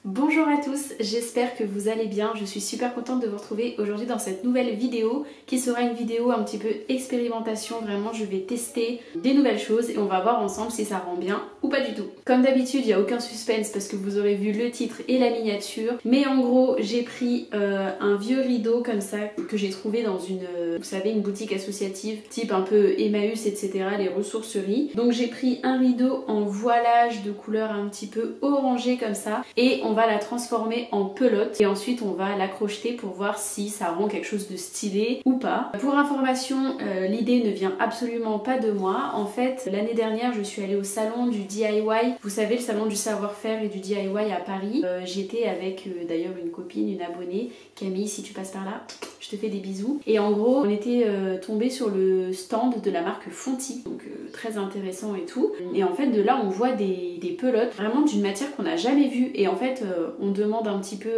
Bonjour à tous, j'espère que vous allez bien. Je suis super contente de vous retrouver aujourd'hui dans cette nouvelle vidéo qui sera une vidéo un petit peu expérimentation. Vraiment, je vais tester des nouvelles choses et on va voir ensemble si ça rend bien ou pas du tout. Comme d'habitude, il n'y a aucun suspense parce que vous aurez vu le titre et la miniature. Mais en gros, j'ai pris un vieux rideau comme ça que j'ai trouvé dans vous savez, une boutique associative type un peu Emmaüs, etc. Les ressourceries. Donc j'ai pris un rideau en voilage de couleur un petit peu orangé comme ça et on va la transformer en pelote et ensuite on va l'accrocher pour voir si ça rend quelque chose de stylé ou pas. Pour information, l'idée ne vient absolument pas de moi. En fait, l'année dernière, je suis allée au salon du DIY. Vous savez, le salon du savoir-faire et du DIY à Paris. J'étais avec d'ailleurs une copine, une abonnée. Camille, si tu passes par là, je te fais des bisous. Et en gros, on était tombé sur le stand de la marque Fonty, donc très intéressant et tout. Et en fait, de là, on voit des pelotes vraiment d'une matière qu'on n'a jamais vue. Et en fait, on demande un petit peu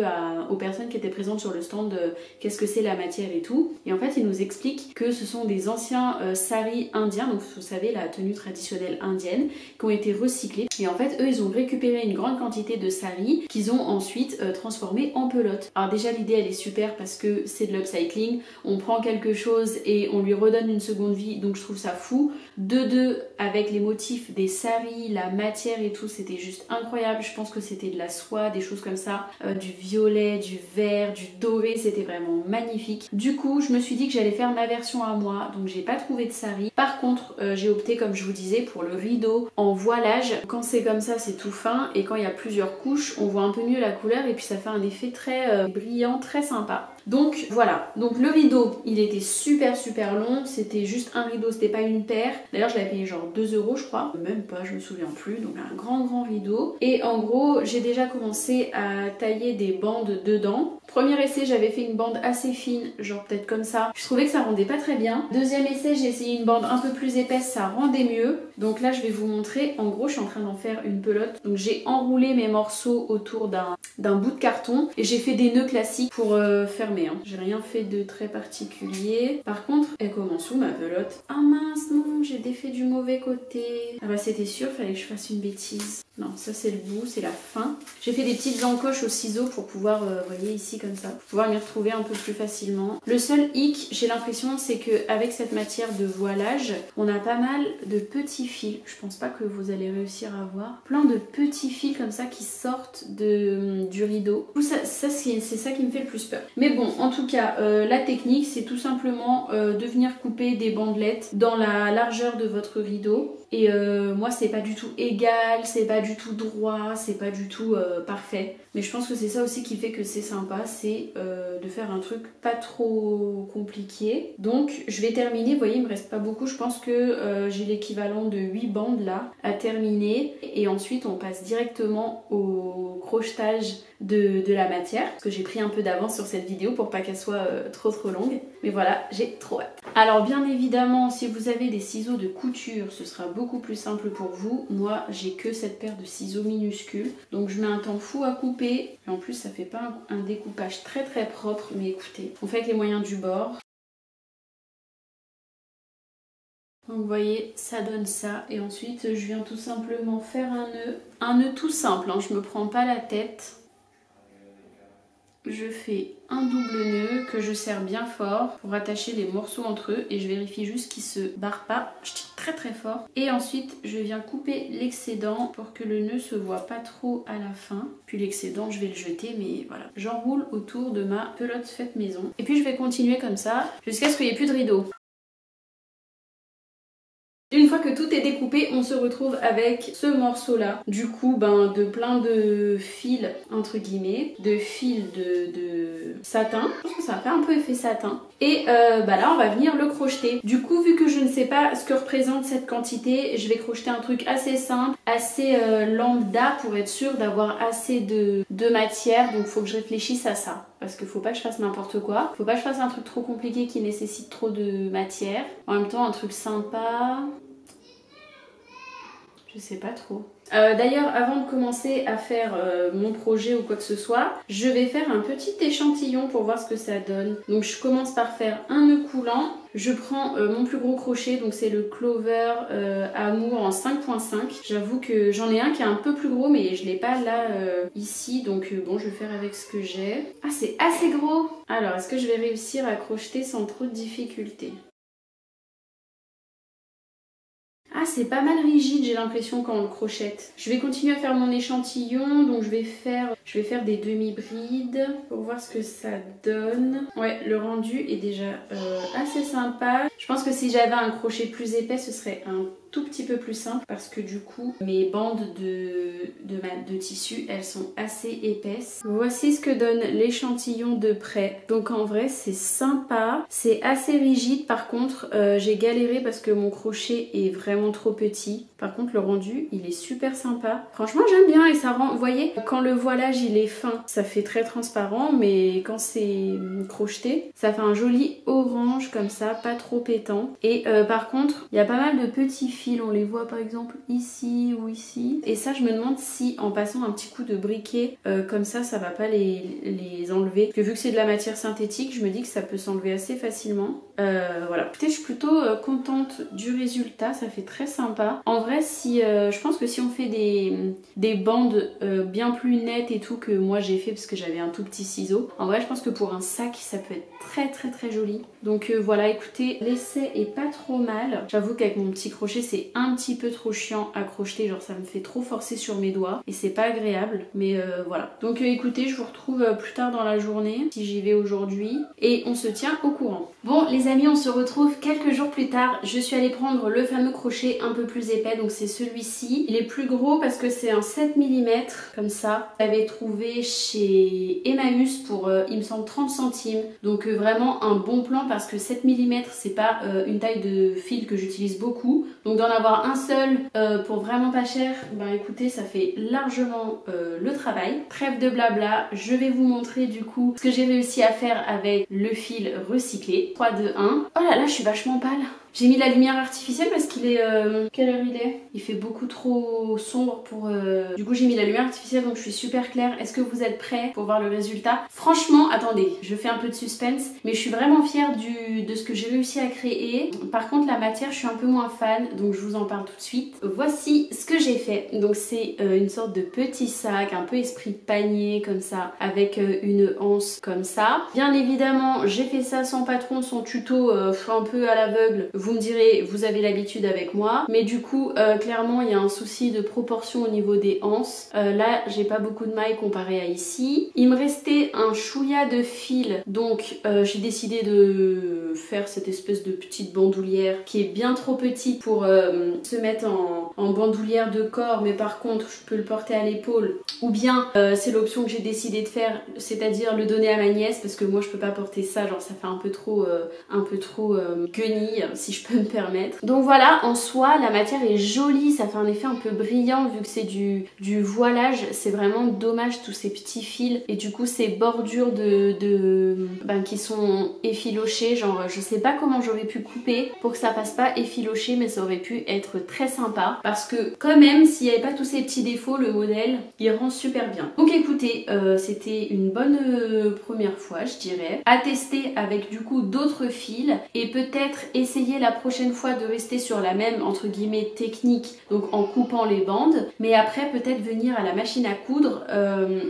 aux personnes qui étaient présentes sur le stand qu'est-ce que c'est la matière et tout. Et en fait, ils nous expliquent que ce sont des anciens saris indiens, donc vous savez, la tenue traditionnelle indienne, qui ont été recyclés. Et en fait, eux, ils ont récupéré une grande quantité de saris qu'ils ont ensuite transformé en pelote. Alors déjà, l'idée, elle est super parce que c'est de l'upcycling. On prend quelque chose et on lui redonne une seconde vie, donc je trouve ça fou. De deux, avec les motifs des saris, la matière et tout, c'était juste incroyable. Je pense que c'était de la soie, des choses comme ça, du violet, du vert, du doré, c'était vraiment magnifique. Du coup, je me suis dit que j'allais faire ma version à moi, donc j'ai pas trouvé de sari. Par contre, j'ai opté, comme je vous disais, pour le rideau en voilage. Quand c'est comme ça, c'est tout fin, et quand il y a plusieurs couches, on voit un peu mieux la couleur, et puis ça fait un effet très brillant, très sympa. Donc voilà, donc le rideau, il était super long, c'était juste un rideau, c'était pas une paire. D'ailleurs, je l'avais payé genre 2 € je crois, même pas, je me souviens plus. Donc un grand rideau. Et en gros, j'ai déjà commencé à tailler des bandes dedans. Premier essai, j'avais fait une bande assez fine, genre peut-être comme ça. Je trouvais que ça rendait pas très bien. Deuxième essai, j'ai essayé une bande un peu plus épaisse, ça rendait mieux. Donc là, je vais vous montrer. En gros, je suis en train d'en faire une pelote. Donc j'ai enroulé mes morceaux autour d'un bout de carton et j'ai fait des nœuds classiques pour fermer. Hein. J'ai rien fait de très particulier. Par contre, elle commence où ma pelote? Ah mince, non, j'ai défait du mauvais côté. Ah bah c'était sûr, fallait que je fasse une bêtise. Non, ça c'est le bout, c'est la fin. J'ai fait des petites encoches au ciseau pour pouvoir, vous voyez ici comme ça, pour pouvoir m'y retrouver un peu plus facilement. Le seul hic, j'ai l'impression, c'est qu'avec cette matière de voilage, on a pas mal de petits fils. Je pense pas que vous allez réussir à voir. Plein de petits fils comme ça qui sortent du rideau. C'est ça qui me fait le plus peur. Mais bon, en tout cas, la technique, c'est tout simplement de venir couper des bandelettes dans la largeur de votre rideau. Et moi, c'est pas du tout égal, c'est pas du tout droit, c'est pas du tout parfait. Mais je pense que c'est ça aussi qui fait que c'est sympa, c'est de faire un truc pas trop compliqué. Donc je vais terminer, vous voyez, il me reste pas beaucoup. Je pense que j'ai l'équivalent de 8 bandes là à terminer. Et ensuite on passe directement au crochetage de la matière. Parce que j'ai pris un peu d'avance sur cette vidéo pour pas qu'elle soit trop longue. Mais voilà, j'ai trop hâte. Alors bien évidemment, si vous avez des ciseaux de couture, ce sera beaucoup plus simple pour vous. Moi, j'ai que cette paire de ciseaux minuscules. Donc je mets un temps fou à couper. Et en plus, ça fait pas un découpage très propre. Mais écoutez, on fait avec les moyens du bord. Donc vous voyez, ça donne ça. Et ensuite, je viens tout simplement faire un nœud. Un nœud tout simple, hein, je me prends pas la tête. Je fais un double nœud que je serre bien fort pour attacher les morceaux entre eux et je vérifie juste qu'ils se barrent pas. Je tire très fort. Et ensuite, je viens couper l'excédent pour que le nœud se voit pas trop à la fin. Puis l'excédent, je vais le jeter, mais voilà. J'enroule autour de ma pelote faite maison. Et puis je vais continuer comme ça jusqu'à ce qu'il n'y ait plus de rideau. Une fois que tout est découpé, on se retrouve avec ce morceau là. Du coup, de plein de fils, entre guillemets, de fils de satin. Je pense que ça fait un peu effet satin. Et là, on va venir le crocheter. Du coup, vu que je ne sais pas ce que représente cette quantité, je vais crocheter un truc assez simple, assez lambda pour être sûr d'avoir assez de matière. Donc, il faut que je réfléchisse à ça. Parce qu'il faut pas que je fasse n'importe quoi. Faut pas que je fasse un truc trop compliqué qui nécessite trop de matière. En même temps, un truc sympa. Je sais pas trop. D'ailleurs, avant de commencer à faire mon projet ou quoi que ce soit, je vais faire un petit échantillon pour voir ce que ça donne. Donc je commence par faire un nœud coulant. Je prends mon plus gros crochet, donc c'est le Clover Amour en 5.5. J'avoue que j'en ai un qui est un peu plus gros, mais je l'ai pas là ici, donc bon, je vais faire avec ce que j'ai. Ah, c'est assez gros! Alors, est-ce que je vais réussir à crocheter sans trop de difficultés? Ah, c'est pas mal rigide, j'ai l'impression, quand on le crochette. Je vais continuer à faire mon échantillon, donc je vais faire des demi-brides pour voir ce que ça donne. Ouais, le rendu est déjà assez sympa. Je pense que si j'avais un crochet plus épais, ce serait un tout petit peu plus simple parce que du coup, mes bandes de tissu, elles sont assez épaisses. Voici ce que donne l'échantillon de près. Donc en vrai, c'est sympa. C'est assez rigide. Par contre, j'ai galéré parce que mon crochet est vraiment trop petit. Par contre, le rendu, il est super sympa. Franchement, j'aime bien et ça rend... Vous voyez, quand le voilage, il est fin, ça fait très transparent, mais quand c'est crocheté, ça fait un joli orange comme ça, pas trop pétant. Et par contre, il y a pas mal de petits fils. On les voit par exemple ici ou ici. Et ça, je me demande si en passant un petit coup de briquet comme ça va pas les enlever. Parce que vu que c'est de la matière synthétique, je me dis que ça peut s'enlever assez facilement. Voilà. Écoutez, je suis plutôt contente du résultat. Ça fait très sympa. En vrai, si je pense que si on fait des bandes bien plus nettes et tout que moi j'ai fait parce que j'avais un tout petit ciseau, en vrai, je pense que pour un sac, ça peut être très très très joli. Donc voilà, écoutez, l'essai est pas trop mal. J'avoue qu'avec mon petit crochet, c'est un petit peu trop chiant à crocheter, genre ça me fait trop forcer sur mes doigts et c'est pas agréable, mais voilà. Donc écoutez, je vous retrouve plus tard dans la journée si j'y vais aujourd'hui et on se tient au courant. Bon les amis, on se retrouve quelques jours plus tard. Je suis allée prendre le fameux crochet un peu plus épais, donc c'est celui-ci. Il est plus gros parce que c'est un 7 mm comme ça. Je l'avais trouvé chez Emmaüs pour il me semble 30 centimes, donc vraiment un bon plan parce que 7 mm c'est pas une taille de fil que j'utilise beaucoup, donc d'en avoir un seul pour vraiment pas cher, ben écoutez, ça fait largement le travail. Trêve de blabla, je vais vous montrer du coup ce que j'ai réussi à faire avec le fil recyclé. 3, 2, 1. Oh là là, je suis vachement pâle. J'ai mis la lumière artificielle parce qu'il est... quelle heure il est? Il fait beaucoup trop sombre pour... Du coup j'ai mis la lumière artificielle, donc je suis super claire. Est-ce que vous êtes prêts pour voir le résultat? Franchement, attendez, je fais un peu de suspense, mais je suis vraiment fière de ce que j'ai réussi à créer. Par contre la matière, je suis un peu moins fan, donc je vous en parle tout de suite. Voici ce que j'ai fait. Donc c'est une sorte de petit sac, un peu esprit panier comme ça, avec une anse comme ça. Bien évidemment, j'ai fait ça sans patron, sans tuto, un peu à l'aveugle. Vous me direz, vous avez l'habitude avec moi, mais du coup clairement il y a un souci de proportion au niveau des anses. Là j'ai pas beaucoup de mailles comparé à ici. Il me restait un chouïa de fil, donc j'ai décidé de faire cette espèce de petite bandoulière qui est bien trop petite pour se mettre en bandoulière de corps, mais par contre je peux le porter à l'épaule, ou bien c'est l'option que j'ai décidé de faire, c'est-à-dire le donner à ma nièce parce que moi je peux pas porter ça, genre ça fait un peu trop guenille si je peux me permettre. Donc voilà, en soi la matière est jolie, ça fait un effet un peu brillant vu que c'est du voilage. C'est vraiment dommage tous ces petits fils et du coup ces bordures qui sont effilochées, genre je sais pas comment j'aurais pu couper pour que ça passe pas effiloché, mais ça aurait pu être très sympa parce que quand même s'il n'y avait pas tous ces petits défauts, le modèle il rend super bien. Donc écoutez, c'était une bonne première fois je dirais, à tester avec du coup d'autres fils et peut-être essayer la prochaine fois de rester sur la même entre guillemets technique, donc en coupant les bandes, mais après peut-être venir à la machine à coudre,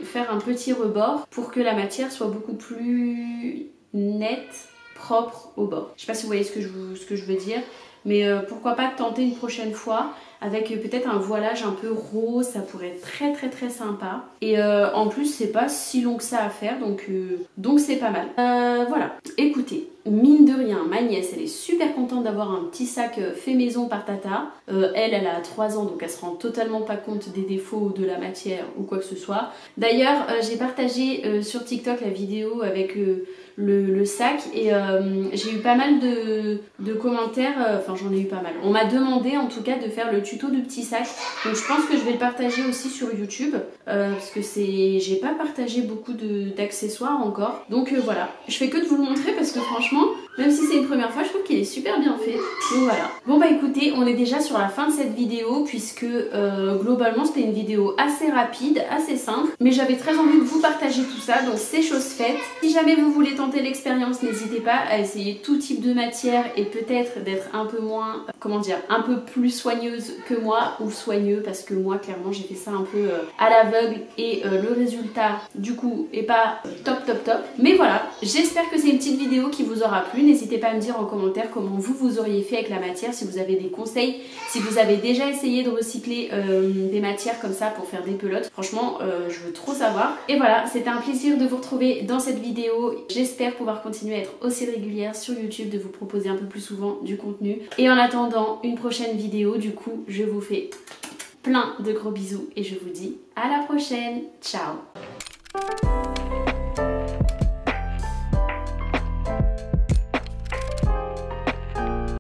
faire un petit rebord pour que la matière soit beaucoup plus nette, propre au bord. Je sais pas si vous voyez ce que je veux dire, mais pourquoi pas tenter une prochaine fois avec peut-être un voilage un peu rose, ça pourrait être très très très sympa. Et en plus c'est pas si long que ça à faire, donc c'est pas mal. Voilà, écoutez, mine de rien, ma nièce elle est super contente d'avoir un petit sac fait maison par Tata. Elle a 3 ans, donc elle se rend totalement pas compte des défauts de la matière ou quoi que ce soit. D'ailleurs j'ai partagé sur TikTok la vidéo avec le sac et j'ai eu pas mal de commentaires, enfin j'en ai eu pas mal. On m'a demandé en tout cas de faire le tuto du petit sac, donc je pense que je vais le partager aussi sur YouTube parce que j'ai pas partagé beaucoup d'accessoires encore, donc voilà, je fais que de vous le montrer parce que franchement Même si c'est une première fois, je trouve qu'il est super bien fait. Donc voilà. Bon bah écoutez, on est déjà sur la fin de cette vidéo puisque globalement c'était une vidéo assez rapide, assez simple. Mais j'avais très envie de vous partager tout ça, donc c'est chose faite. Si jamais vous voulez tenter l'expérience, n'hésitez pas à essayer tout type de matière et peut-être d'être un peu moins, comment dire, un peu plus soigneuse que moi ou soigneux parce que moi clairement j'ai fait ça un peu à l'aveugle et le résultat du coup est pas top. Mais voilà, j'espère que c'est une petite vidéo qui vous aura plu. N'hésitez pas à me dire en commentaire comment vous auriez fait avec la matière, si vous avez des conseils, si vous avez déjà essayé de recycler des matières comme ça pour faire des pelotes. Franchement, je veux trop savoir. Et voilà, c'était un plaisir de vous retrouver dans cette vidéo. J'espère pouvoir continuer à être aussi régulière sur YouTube, de vous proposer un peu plus souvent du contenu. Et en attendant une prochaine vidéo, du coup, je vous fais plein de gros bisous et je vous dis à la prochaine. Ciao!